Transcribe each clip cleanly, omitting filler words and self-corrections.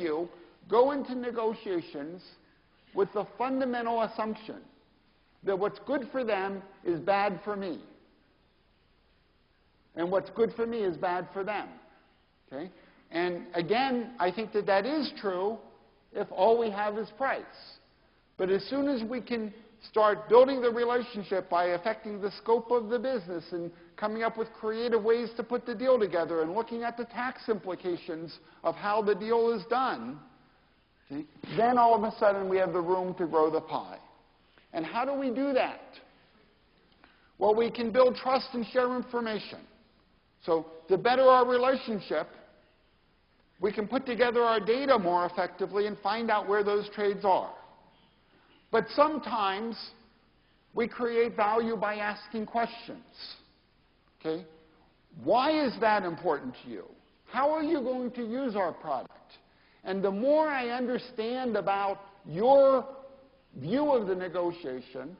you go into negotiations with the fundamental assumption that what's good for them is bad for me, and what's good for me is bad for them. Okay? And again, I think that that is true if all we have is price. But as soon as we can start building the relationship by affecting the scope of the business and coming up with creative ways to put the deal together and looking at the tax implications of how the deal is done, see, then all of a sudden we have the room to grow the pie. And how do we do that? Well, we can build trust and share information. So to better our relationship, we can put together our data more effectively and find out where those trades are. But sometimes we create value by asking questions. Okay? Why is that important to you? How are you going to use our product? And the more I understand about your view of the negotiation,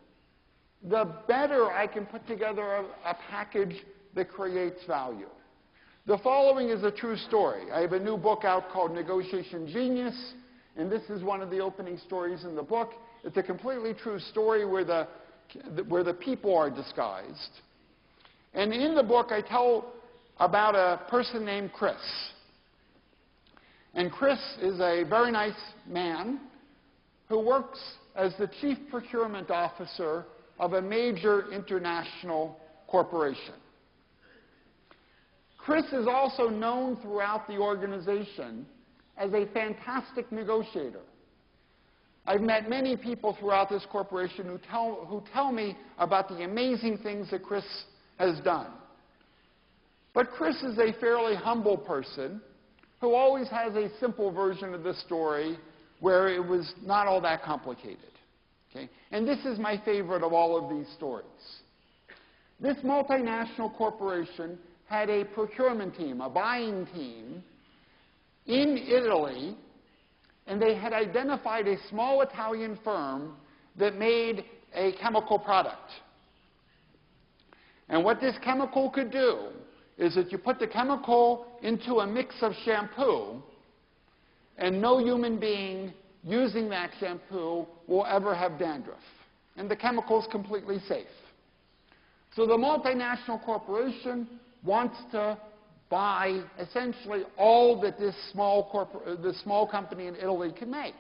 the better I can put together a package that creates value. The following is a true story. I have a new book out called Negotiation Genius, and this is one of the opening stories in the book. It's a completely true story where the people are disguised. And in the book, I tell about a person named Chris. And Chris is a very nice man who works as the chief procurement officer of a major international corporation. Chris is also known throughout the organization as a fantastic negotiator. I've met many people throughout this corporation who tell me about the amazing things that Chris has done. But Chris is a fairly humble person who always has a simple version of the story where it was not all that complicated. Okay? And this is my favorite of all of these stories. This multinational corporation had a procurement team, a buying team, in Italy, and they had identified a small Italian firm that made a chemical product. And what this chemical could do is that you put the chemical into a mix of shampoo, and no human being using that shampoo will ever have dandruff. And the chemical is completely safe. So the multinational corporation wants to buy essentially all that this small company in Italy can make.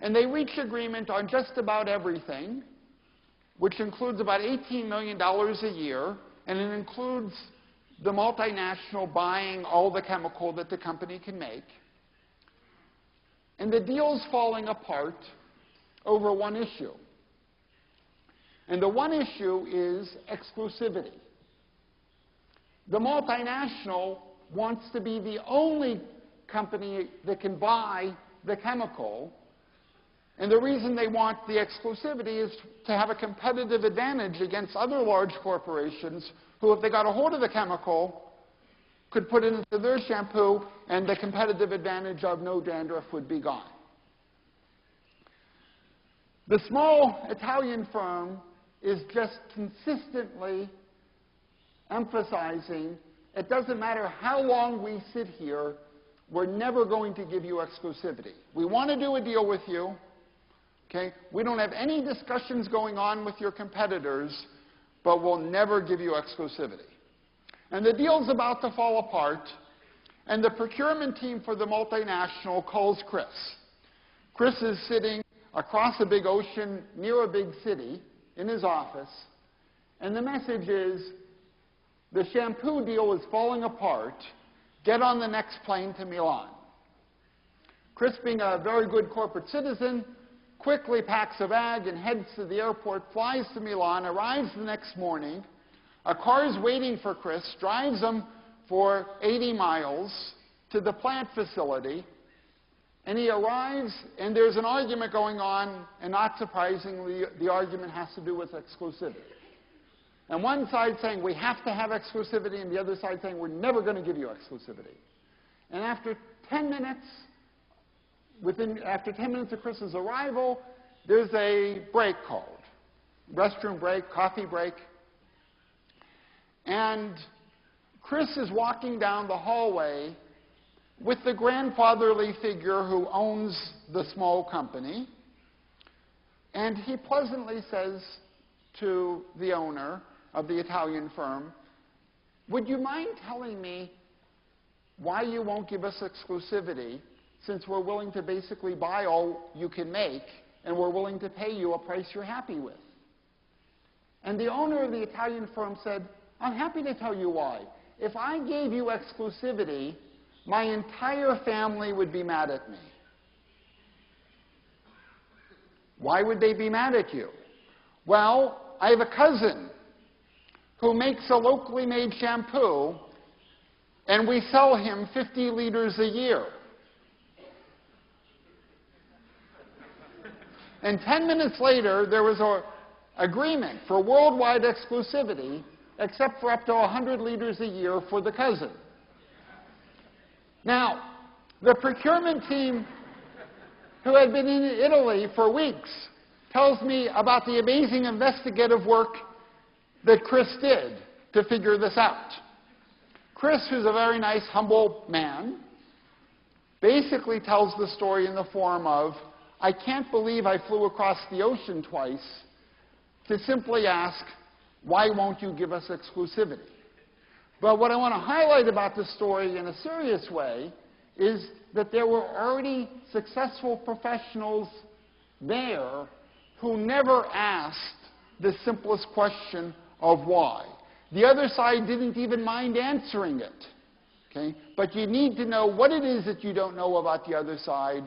And they reach agreement on just about everything, which includes about $18 million a year, and it includes the multinational buying all the chemical that the company can make. And the deal's falling apart over one issue. And the one issue is exclusivity. The multinational wants to be the only company that can buy the chemical. And the reason they want the exclusivity is to have a competitive advantage against other large corporations who, if they got a hold of the chemical, could put it into their shampoo, and the competitive advantage of no dandruff would be gone. The small Italian firm is just consistently emphasizing, it doesn't matter how long we sit here, we're never going to give you exclusivity. We want to do a deal with you. Okay? We don't have any discussions going on with your competitors, but we'll never give you exclusivity. And the deal's about to fall apart, and the procurement team for the multinational calls Chris. Chris is sitting across a big ocean near a big city in his office, and the message is, the shampoo deal is falling apart. Get on the next plane to Milan. Chris, being a very good corporate citizen, quickly packs a bag and heads to the airport, flies to Milan, arrives the next morning. A car is waiting for Chris, drives him for 80 miles to the plant facility, and he arrives, and there's an argument going on, and not surprisingly, the argument has to do with exclusivity. And one side saying, we have to have exclusivity, and the other side saying, we're never going to give you exclusivity. And after 10 minutes, after 10 minutes of Chris's arrival, there's a break called. Restroom break, coffee break. And Chris is walking down the hallway, with the grandfatherly figure who owns the small company, and he pleasantly says to the owner of the Italian firm, "Would you mind telling me why you won't give us exclusivity, since we're willing to basically buy all you can make, and we're willing to pay you a price you're happy with?" And the owner of the Italian firm said, "I'm happy to tell you why. If I gave you exclusivity, my entire family would be mad at me." Why would they be mad at you? "Well, I have a cousin who makes a locally made shampoo, and we sell him 50 liters a year. And 10 minutes later, there was an agreement for worldwide exclusivity, except for up to 100 liters a year for the cousin." Now, the procurement team, who had been in Italy for weeks, tells me about the amazing investigative work that Chris did to figure this out. Chris, who's a very nice, humble man, basically tells the story in the form of, "I can't believe I flew across the ocean twice to simply ask, why won't you give us exclusivity?" But what I want to highlight about this story in a serious way is that there were already successful professionals there who never asked the simplest question of why. The other side didn't even mind answering it. Okay? But you need to know what it is that you don't know about the other side.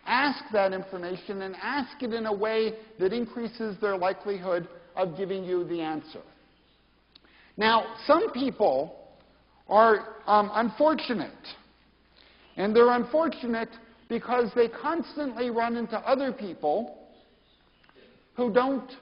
Ask that information, and ask it in a way that increases their likelihood of giving you the answer. Now, some people are unfortunate. And they're unfortunate because they constantly run into other people who don't